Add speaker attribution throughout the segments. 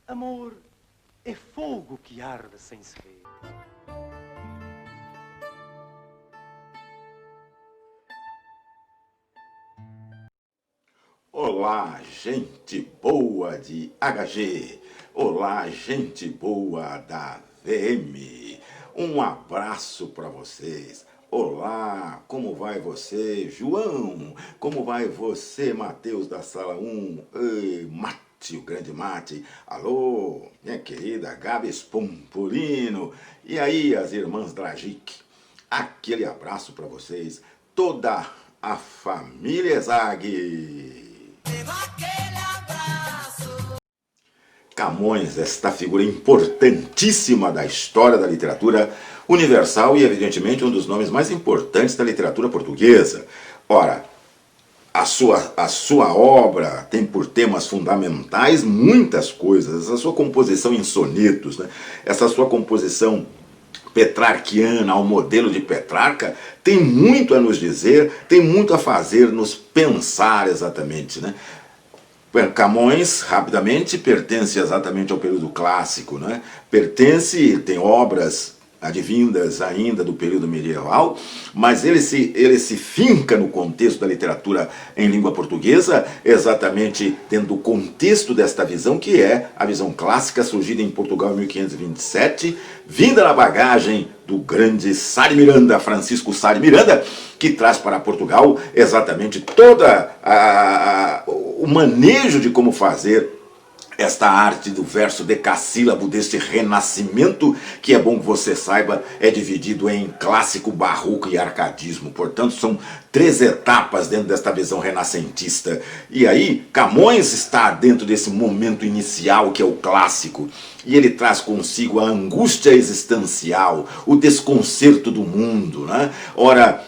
Speaker 1: Amor é fogo que arde sem se ver.
Speaker 2: Olá, gente boa de HG. Olá, gente boa da VM. Um abraço para vocês. Olá, como vai você, João? Como vai você, Matheus da Sala 1? Ei, Mate, o grande Mate. Alô, minha querida Gabi Spompolino. E aí, as irmãs Dragic. Aquele abraço para vocês, toda a família Zag. Camões, esta figura importantíssima da história da literatura universal e, evidentemente, um dos nomes mais importantes da literatura portuguesa. Ora, a sua obra tem por temas fundamentais muitas coisas. Essa sua composição em sonetos, né? Essa sua composição petrarquiana, ao modelo de Petrarca, tem muito a nos dizer, tem muito a fazer nos pensar exatamente, né? Camões, rapidamente, pertence exatamente ao período clássico, né? Tem obras advindas ainda do período medieval, mas ele se finca no contexto da literatura em língua portuguesa, exatamente dentro do contexto desta visão, que é a visão clássica, surgida em Portugal em 1527, vinda na bagagem do grande Sá de Miranda, Francisco Sá de Miranda, que traz para Portugal exatamente toda o manejo de como fazer esta arte do verso decassílabo, deste renascimento, que é bom que você saiba, é dividido em clássico, barroco e arcadismo. Portanto, são 3 etapas dentro desta visão renascentista. E aí, Camões está dentro desse momento inicial, que é o clássico, e ele traz consigo a angústia existencial, o desconcerto do mundo, né? Ora,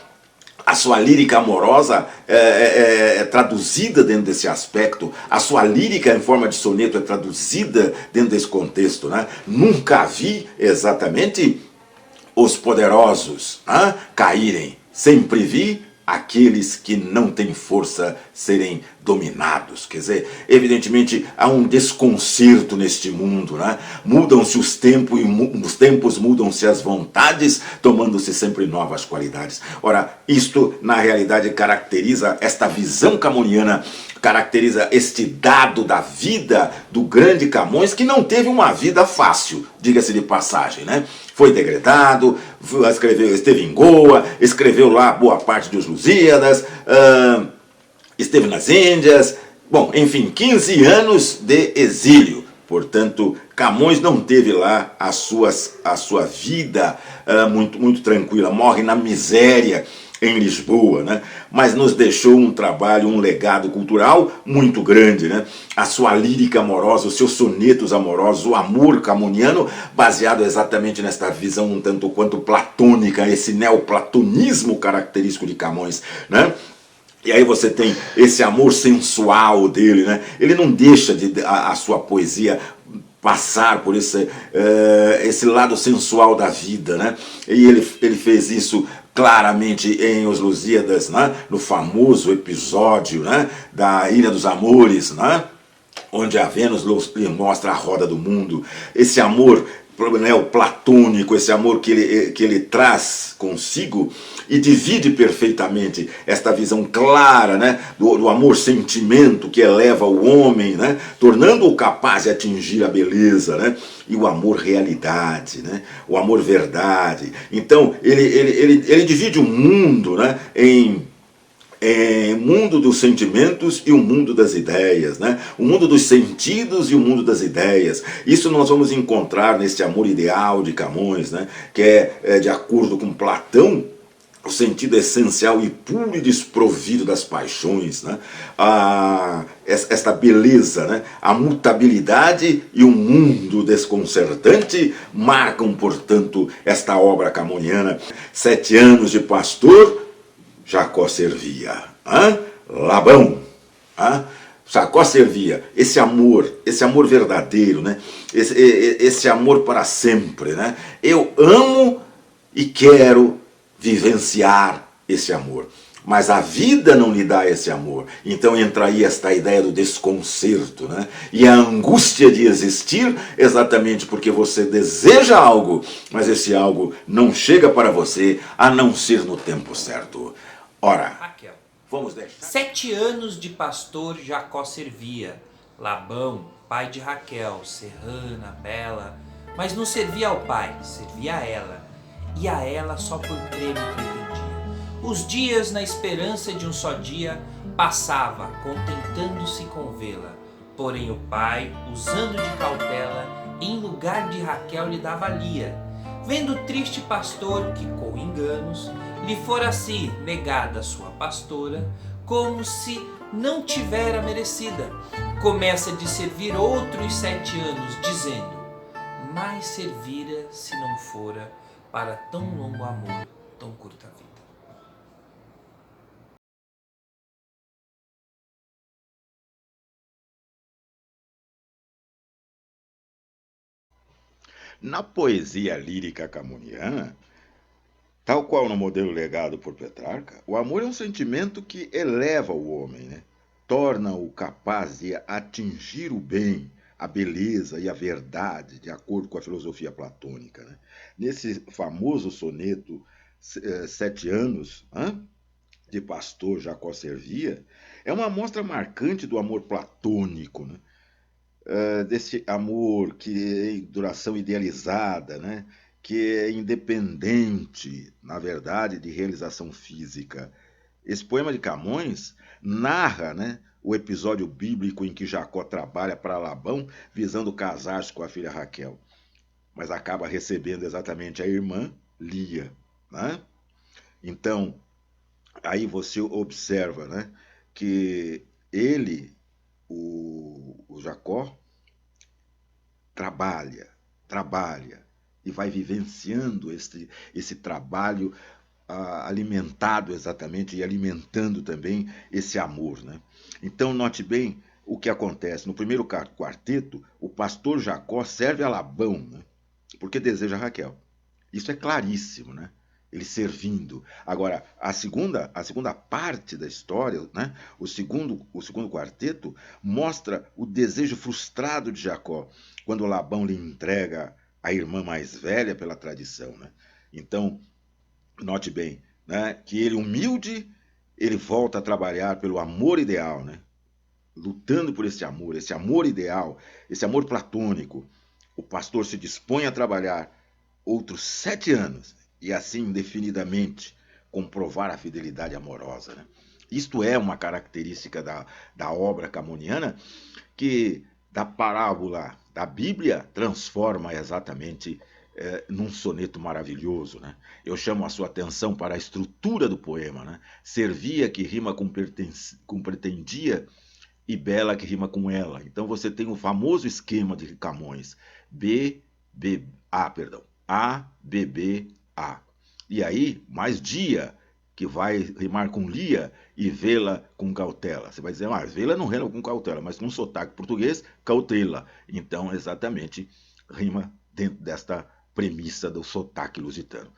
Speaker 2: a sua lírica amorosa é traduzida dentro desse aspecto, a sua lírica em forma de soneto é traduzida dentro desse contexto, né? Nunca vi exatamente os poderosos caírem, sempre vi aqueles que não têm força serem dominados. Quer dizer, evidentemente há um desconcerto neste mundo, né? Mudam-se os tempos muda-se as vontades, tomando-se sempre novas qualidades. Ora, isto na realidade caracteriza esta visão camoniana, caracteriza este dado da vida do grande Camões, que não teve uma vida fácil, diga-se de passagem, né? Foi degradado, esteve em Goa, escreveu lá boa parte dos Lusíadas, esteve nas Índias, bom, enfim, 15 anos de exílio. Portanto, Camões não teve lá a sua vida muito tranquila, morre na miséria em Lisboa, né? Mas nos deixou um trabalho, um legado cultural muito grande, né? A sua lírica amorosa, os seus sonetos amorosos, o amor camoniano, baseado exatamente nesta visão um tanto quanto platônica, esse neoplatonismo característico de Camões, né? E aí você tem esse amor sensual dele, né? Ele não deixa a sua poesia passar por esse lado sensual da vida, né? E ele fez isso claramente em Os Lusíadas, né? No famoso episódio, né? Da Ilha dos Amores, né? Onde a Vênus lhe mostra a roda do mundo. Esse amor platônico, esse amor que ele traz consigo e divide perfeitamente esta visão clara, né, do amor-sentimento que eleva o homem, né, tornando-o capaz de atingir a beleza, né, e o amor-realidade, né, o amor-verdade. Então, ele divide o mundo, né, em mundo dos sentimentos e o mundo das ideias, né? O mundo dos sentidos e o mundo das ideias. Isso nós vamos encontrar neste amor ideal de Camões, né? Que é de acordo com Platão, o sentido essencial e puro e desprovido das paixões, né? Esta beleza, né? A mutabilidade e o mundo desconcertante marcam, portanto, esta obra camoniana. 7 anos de pastor, Jacó servia, Labão, Jacó servia, esse amor verdadeiro, né? Esse amor para sempre, né? Eu amo e quero vivenciar esse amor. mas a vida não lhe dá esse amor. Então entra aí esta ideia do desconcerto, né? E a angústia de existir exatamente porque você deseja algo, mas esse algo não chega para você a não ser no tempo certo. Ora,
Speaker 3: Raquel.
Speaker 2: vamos deixar...
Speaker 3: 7 anos de pastor Jacó servia. Labão, pai de Raquel, serrana, bela, mas não servia ao pai, servia a ela, e a ela só por prêmio pretendia. Os dias, na esperança de um só dia, passava, contentando-se com vê-la. Porém o pai, usando de cautela, em lugar de Raquel lhe dava Lia. Vendo o triste pastor que, com enganos, lhe fora assim negada sua pastora, como se não tivera merecida, começa de servir outros 7 anos, dizendo: mais servira se não fora para tão longo amor, tão curta vida.
Speaker 2: Na poesia lírica camoniana, tal qual no modelo legado por Petrarca, o amor é um sentimento que eleva o homem, né? Torna-o capaz de atingir o bem, a beleza e a verdade, de acordo com a filosofia platônica, né? Nesse famoso soneto 7 anos, de pastor Jacó Servia, é uma amostra marcante do amor platônico, né? Desse amor que é duração idealizada, né? Que é independente, na verdade, de realização física. Esse poema de Camões narra, né, o episódio bíblico em que Jacó trabalha para Labão visando casar-se com a filha Raquel, mas acaba recebendo exatamente a irmã Lia, né? Então, aí você observa, né, que ele, o Jacó, trabalha e vai vivenciando esse trabalho alimentado exatamente e alimentando também esse amor, né? Então note bem o que acontece. No primeiro quarteto, o pastor Jacó serve a Labão, né? Porque deseja Raquel. Isso é claríssimo, né? Ele servindo. Agora, a segunda parte da história, né? O segundo quarteto mostra o desejo frustrado de Jacó, quando Labão lhe entrega a irmã mais velha pela tradição, né? Então, note bem, né, que ele humilde, ele volta a trabalhar pelo amor ideal, né? Lutando por esse amor ideal, esse amor platônico. O pastor se dispõe a trabalhar outros 7 anos e assim indefinidamente comprovar a fidelidade amorosa, né? Isto é uma característica da obra camoniana que da parábola da Bíblia transforma exatamente num soneto maravilhoso, né? Eu chamo a sua atenção para a estrutura do poema, né? Servia que rima com pretendia e bela que rima com ela. Então você tem o famoso esquema de Camões, A, B, B, A. E aí, mais dia, que vai rimar com Lia e vê-la com cautela. Você vai dizer, mas vê-la não rima com cautela, mas com sotaque português, cautela. Então, exatamente, rima dentro desta premissa do sotaque lusitano.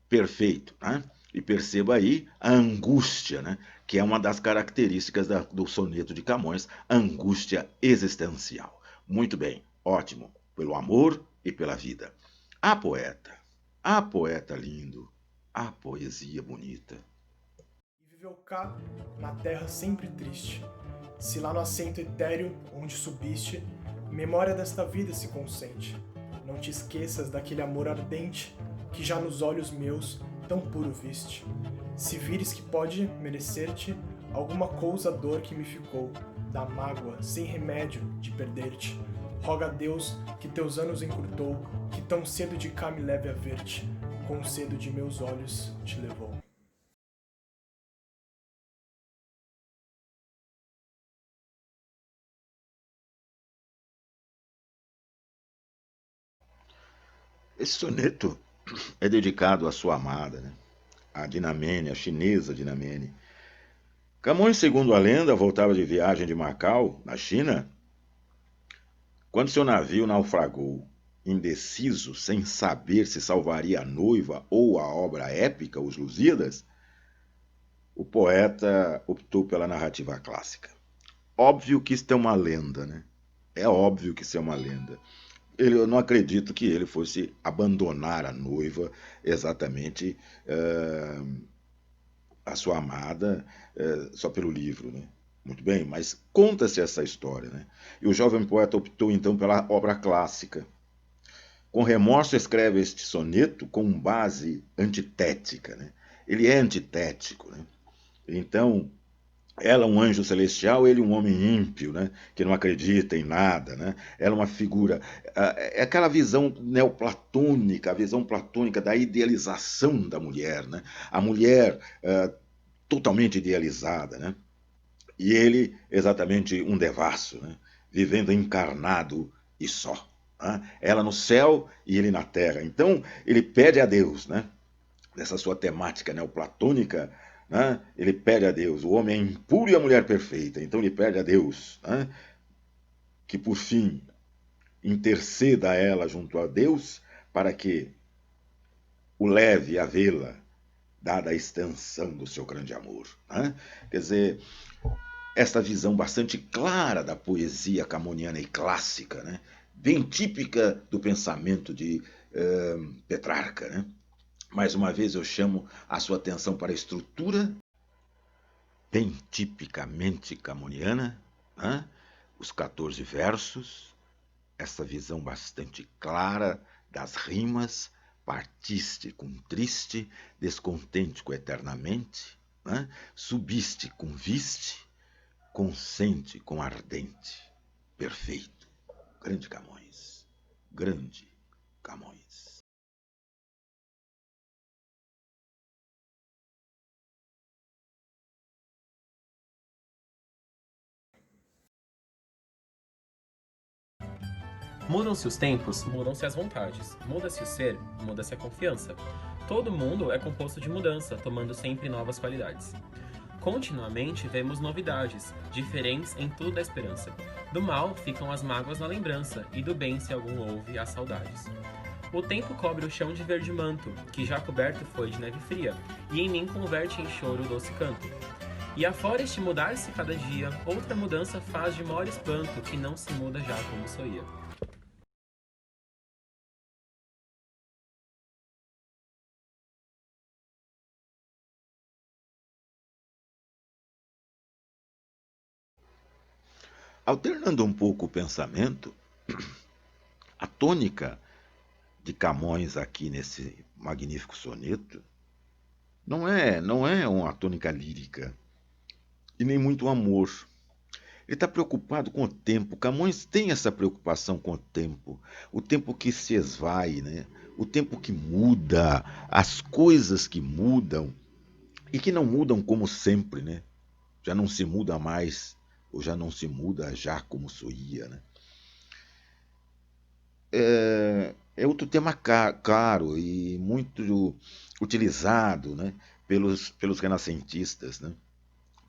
Speaker 2: Perfeito, né? E perceba aí a angústia, né? Que é uma das características do soneto de Camões, a angústia existencial. Muito bem, ótimo, pelo amor e pela vida. A poeta lindo, a poesia bonita.
Speaker 4: E viveu cá, na terra sempre triste, se lá no assento etéreo onde subiste, memória desta vida se consente. Não te esqueças daquele amor ardente que já nos olhos meus tão puro viste. Se vires que pode merecer-te alguma cousa dor que me ficou, da mágoa sem remédio de perder-te, roga a Deus que teus anos encurtou, que tão cedo de cá me leve a ver-te, com cedo de meus olhos te levou.
Speaker 2: Esse soneto é dedicado à sua amada, né? A Dinamene, a chinesa Dinamene. Camões, segundo a lenda, voltava de viagem de Macau, na China, quando seu navio naufragou. Indeciso, sem saber se salvaria a noiva ou a obra épica, Os Lusíadas, o poeta optou pela narrativa clássica. Óbvio que isto é uma lenda, né? É óbvio que isso é uma lenda. Eu não acredito que ele fosse abandonar a noiva exatamente a sua amada só pelo livro, né? Muito bem, mas conta-se essa história, né? E o jovem poeta optou então pela obra clássica. Com remorso escreve este soneto com base antitética, né? Ele é antitético, né? Então, ela é um anjo celestial, ele um homem ímpio, né? Que não acredita em nada, né? Ela é uma figura... É aquela visão neoplatônica, a visão platônica da idealização da mulher, né? A mulher totalmente idealizada, né? E ele, exatamente um devasso, né? Vivendo encarnado e só. Né? Ela no céu e ele na terra. Então, ele pede a Deus, né? Nessa sua temática neoplatônica, né? Ele pede a Deus. O homem é impuro e a mulher perfeita. Então, ele pede a Deus, né? Que, por fim, interceda a ela junto a Deus para que o leve a vê-la, dada a extensão do seu grande amor. Né? Quer dizer, esta visão bastante clara da poesia camoniana e clássica, né? Bem típica do pensamento de Petrarca. Né? Mais uma vez eu chamo a sua atenção para a estrutura, bem tipicamente camoniana, né? Os 14 versos, essa visão bastante clara das rimas, partiste com triste, descontente com eternamente, né? Subiste com viste, consente com ardente. Perfeito. Grande Camões. Grande Camões.
Speaker 5: Mudam-se os tempos, mudam-se as vontades. Muda-se o ser, muda-se a confiança. Todo mundo é composto de mudança, tomando sempre novas qualidades. Continuamente vemos novidades, diferentes em tudo da esperança. Do mal ficam as mágoas na lembrança, e do bem, se algum houve, as saudades. O tempo cobre o chão de verde manto, que já coberto foi de neve fria, e em mim converte em choro o doce canto. E afora este mudar-se cada dia, outra mudança faz de maior espanto, que não se muda já como soía.
Speaker 2: Alternando um pouco o pensamento, a tônica de Camões aqui nesse magnífico soneto não é uma tônica lírica e nem muito amor. Ele está preocupado com o tempo. Camões tem essa preocupação com o tempo que se esvai, né? O tempo que muda, as coisas que mudam e que não mudam como sempre, né? Já não se muda mais, ou já não se muda já como soía, né? É outro tema caro e muito utilizado, né? Pelos renascentistas, né?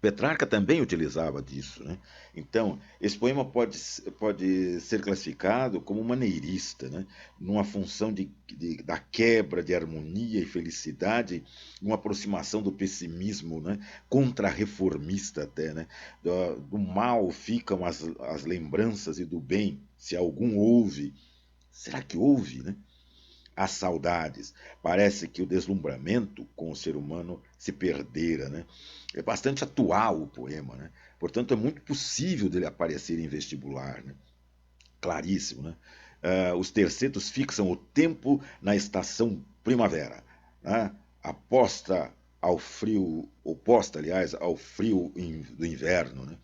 Speaker 2: Petrarca também utilizava disso, né? Então, esse poema pode ser classificado como maneirista, né? Numa função da quebra de harmonia e felicidade, uma aproximação do pessimismo, né? Contra-reformista até, né? Do mal ficam as lembranças e do bem, se algum houve. Será que houve, né? As saudades. Parece que o deslumbramento com o ser humano se perdera, né? É bastante atual o poema, né? Portanto, é muito possível dele aparecer em vestibular, né? Claríssimo, né? Os tercetos fixam o tempo na estação primavera, né? Oposta, aliás, ao frio do inverno, né?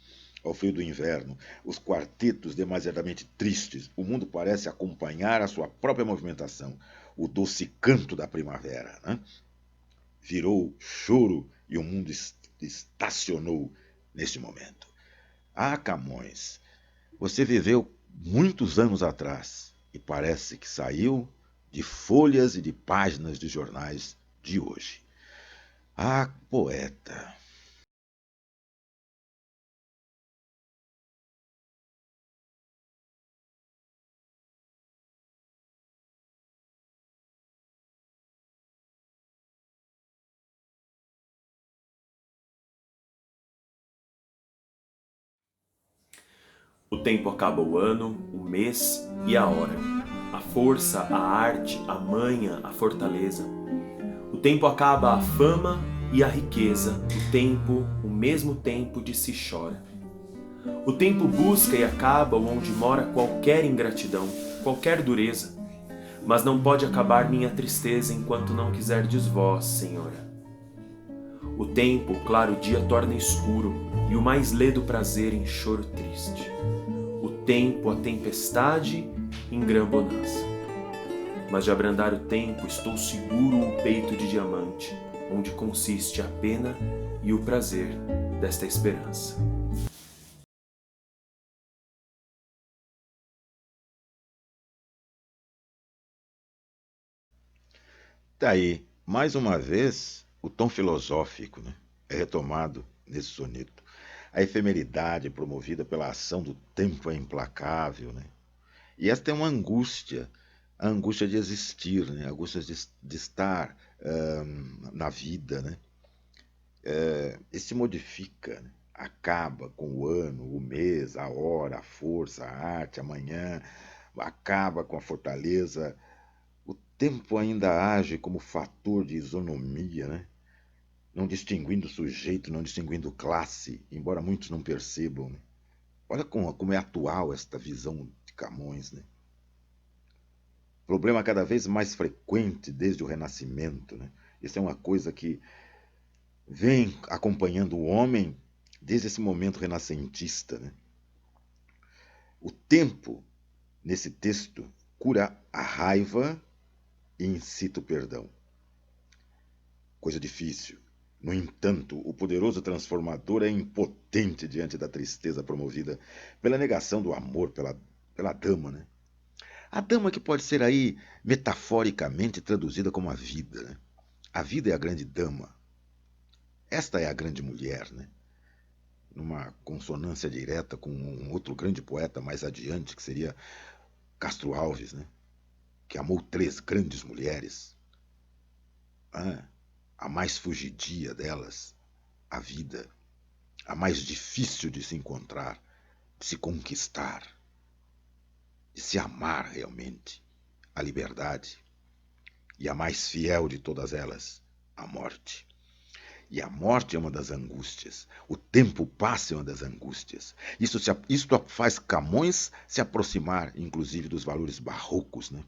Speaker 2: Ao frio do inverno, os quartetos demasiadamente tristes, o mundo parece acompanhar a sua própria movimentação, o doce canto da primavera, né? Virou choro e o mundo estacionou neste momento. Ah, Camões, você viveu muitos anos atrás e parece que saiu de folhas e de páginas de jornais de hoje. Ah, poeta!
Speaker 6: O tempo acaba o ano, o mês e a hora. A força, a arte, a manha, a fortaleza. O tempo acaba a fama e a riqueza. O tempo, o mesmo tempo de se chora. O tempo busca e acaba onde mora qualquer ingratidão, qualquer dureza. Mas não pode acabar minha tristeza enquanto não quiserdes vós, Senhora. O tempo, o claro dia torna escuro, e o mais ledo prazer em choro triste. O tempo, a tempestade, em grã bonança. Mas de abrandar o tempo, estou seguro o peito de diamante, onde consiste a pena e o prazer desta esperança.
Speaker 2: Daí, mais uma vez, o tom filosófico, né, é retomado nesse soneto. A efemeridade promovida pela ação do tempo é implacável, né? E esta é uma angústia, a angústia de existir, né? A angústia de estar na vida, né? E se modifica, né? Acaba com o ano, o mês, a hora, a força, a arte, amanhã, acaba com a fortaleza. O tempo ainda age como fator de isonomia, né? Não distinguindo sujeito, não distinguindo classe, embora muitos não percebam, né? Olha como é atual esta visão de Camões, né? Problema cada vez mais frequente desde o Renascimento, né? Isso é uma coisa que vem acompanhando o homem desde esse momento renascentista, né? O tempo, nesse texto, cura a raiva e incita o perdão. Coisa difícil. No entanto, o poderoso transformador é impotente diante da tristeza promovida pela negação do amor pela dama, né? A dama que pode ser aí metaforicamente traduzida como a vida, né? A vida é a grande dama. Esta é a grande mulher, né? Numa consonância direta com um outro grande poeta mais adiante, que seria Castro Alves, né? Que amou 3 grandes mulheres. A mais fugidia delas, a vida, a mais difícil de se encontrar, de se conquistar, de se amar realmente, a liberdade, e a mais fiel de todas elas, a morte. E a morte é uma das angústias, o tempo passa é uma das angústias. Isto faz Camões se aproximar, inclusive, dos valores barrocos, né?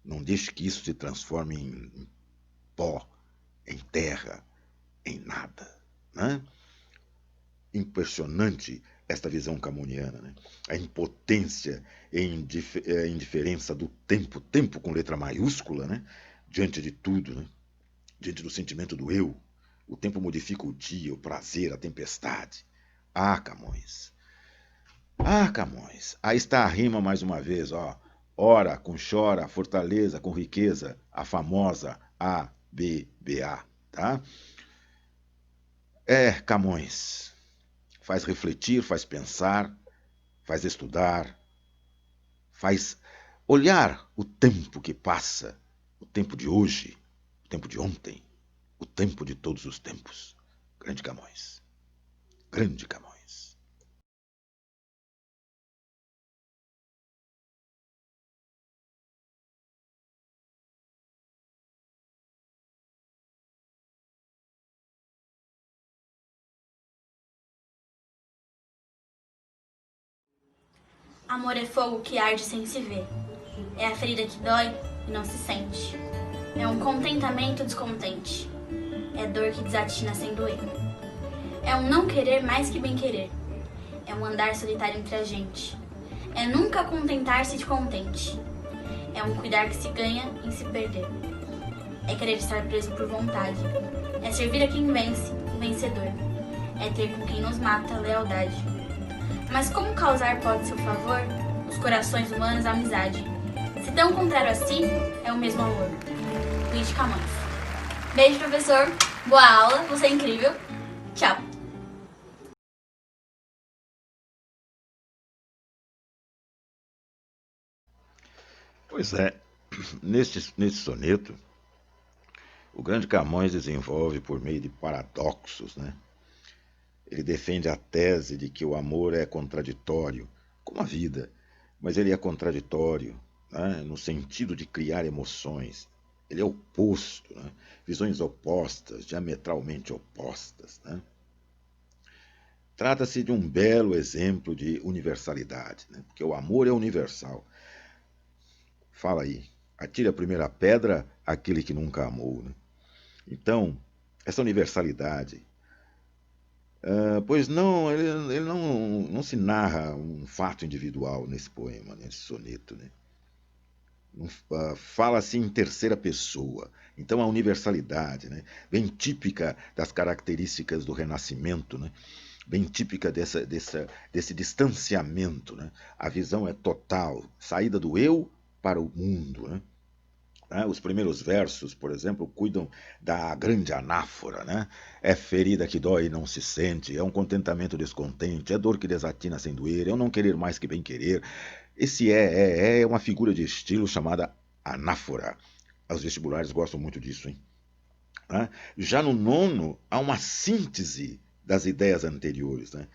Speaker 2: Não deixe que isso se transforme em pó, em terra, em nada, né? Impressionante esta visão camoniana, né? A impotência e a indiferença do tempo com letra maiúscula, né? Diante de tudo, né? Diante do sentimento do eu. O tempo modifica o dia, o prazer, a tempestade. Ah, Camões. Ah, Camões. Aí está a rima mais uma vez, ó. Ora com chora, fortaleza com riqueza, a famosa ABBA, tá? Camões. Faz refletir, faz pensar, faz estudar, faz olhar o tempo que passa, o tempo de hoje, o tempo de ontem, o tempo de todos os tempos. Grande Camões. Grande Camões.
Speaker 7: Amor é fogo que arde sem se ver. É a ferida que dói e não se sente. É um contentamento descontente. É dor que desatina sem doer. É um não querer mais que bem querer. É um andar solitário entre a gente. É nunca contentar-se de contente. É um cuidar que se ganha em se perder. É querer estar preso por vontade. É servir a quem vence, o vencedor. É ter com quem nos mata a lealdade. Mas como causar pode seu favor os corações humanos a amizade? Se tão contrário a si, é o mesmo amor. Luís de Camões. Beijo, professor. Boa aula, você é incrível. Tchau.
Speaker 2: Pois é, neste soneto, o grande Camões desenvolve por meio de paradoxos, né? Ele defende a tese de que o amor é contraditório, como a vida, mas ele é contraditório, né, no sentido de criar emoções. Ele é oposto, né, visões opostas, diametralmente opostas, né. Trata-se de um belo exemplo de universalidade, né, porque o amor é universal. Fala aí, atire a primeira pedra aquele que nunca amou, né? Então, essa universalidade, pois não, ele não se narra um fato individual nesse poema, nesse soneto, né? Fala-se em terceira pessoa. Então a universalidade, né, bem típica das características do Renascimento, né, bem típica desse distanciamento. Né? A visão é total, saída do eu para o mundo. Né? Os primeiros versos, por exemplo, cuidam da grande anáfora. Né? É ferida que dói e não se sente, é um contentamento descontente, é dor que desatina sem doer, é um não querer mais que bem querer. Esse é uma figura de estilo chamada anáfora. Os vestibulares gostam muito disso, hein? Já no nono, há uma síntese das ideias anteriores. Né?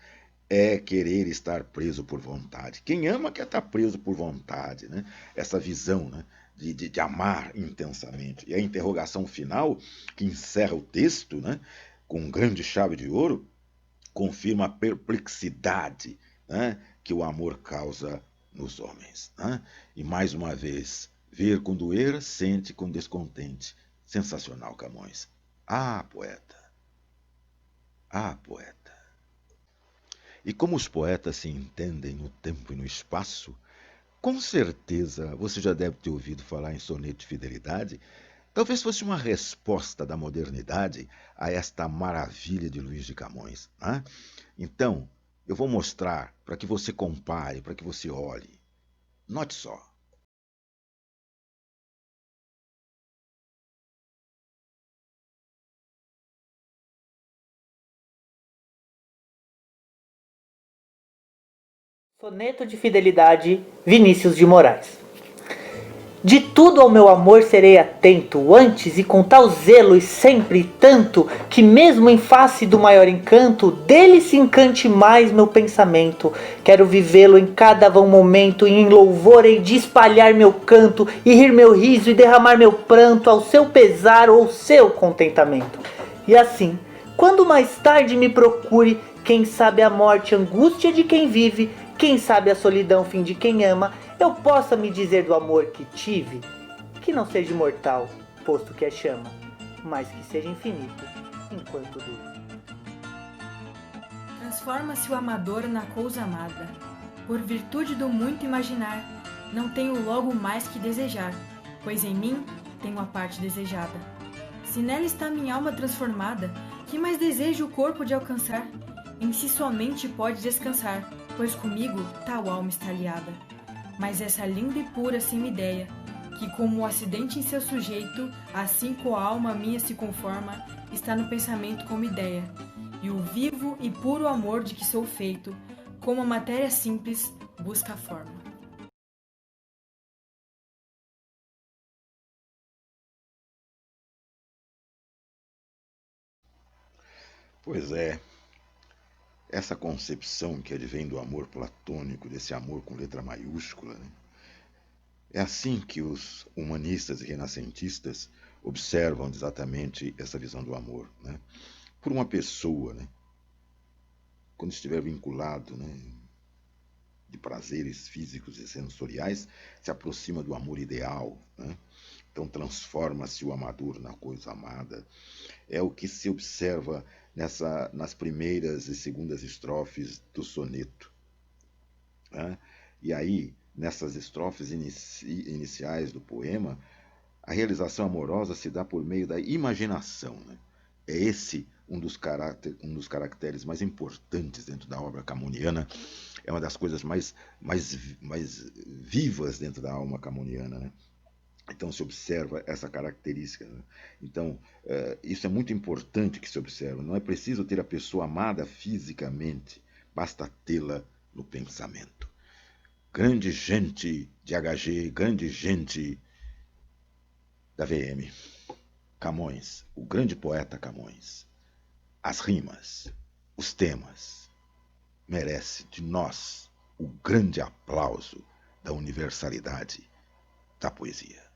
Speaker 2: É querer estar preso por vontade. Quem ama quer estar preso por vontade. Né? Essa visão, né, de amar intensamente. E a interrogação final, que encerra o texto, né, com grande chave de ouro, confirma a perplexidade, né, que o amor causa nos homens. Né? E mais uma vez, ver com doer, sente com descontente. Sensacional, Camões. Ah, poeta. Ah, poeta. E como os poetas se entendem no tempo e no espaço, com certeza você já deve ter ouvido falar em soneto de fidelidade. Talvez fosse uma resposta da modernidade a esta maravilha de Luís de Camões. Né? Então, eu vou mostrar para que você compare, para que você olhe. Note só.
Speaker 8: Soneto de Fidelidade, Vinícius de Moraes. De tudo ao meu amor serei atento, antes e com tal zelo e sempre tanto, que mesmo em face do maior encanto, dele se encante mais meu pensamento. Quero vivê-lo em cada vão momento, e em louvor hei de espalhar meu canto, e rir meu riso e derramar meu pranto, ao seu pesar ou seu contentamento. E assim, quando mais tarde me procure, quem sabe a morte angústia de quem vive, quem sabe a solidão fim de quem ama, eu possa me dizer do amor que tive, que não seja imortal, posto que é chama, mas que seja infinito, enquanto dure.
Speaker 9: Transforma-se o amador na coisa amada, por virtude do muito imaginar, não tenho logo mais que desejar, pois em mim tenho a parte desejada. Se nela está minha alma transformada, que mais desejo o corpo de alcançar? Em si somente pode descansar, pois comigo tal alma está aliada. Mas essa linda e pura sem-ideia, que como o acidente em seu sujeito, assim com a alma minha se conforma, está no pensamento como ideia, e o vivo e puro amor de que sou feito, como a matéria simples, busca a forma.
Speaker 2: Pois é, essa concepção que advém do amor platônico, desse amor com letra maiúscula, né? É assim que os humanistas e renascentistas observam exatamente essa visão do amor. Né? Por uma pessoa, né? Quando estiver vinculado, né, de prazeres físicos e sensoriais, se aproxima do amor ideal. Né? Então transforma-se o amador na coisa amada. É o que se observa nas primeiras e segundas estrofes do soneto. Né? E aí, nessas estrofes iniciais do poema, a realização amorosa se dá por meio da imaginação. Né? É esse um dos caracteres mais importantes dentro da obra camoniana. É uma das coisas mais vivas dentro da alma camoniana. Né? Então se observa essa característica. Né? Então, isso é muito importante que se observe. Não é preciso ter a pessoa amada fisicamente, basta tê-la no pensamento. Grande gente de HG, grande gente da VM. Camões, o grande poeta Camões. As rimas, os temas, merece de nós o grande aplauso da universalidade da poesia.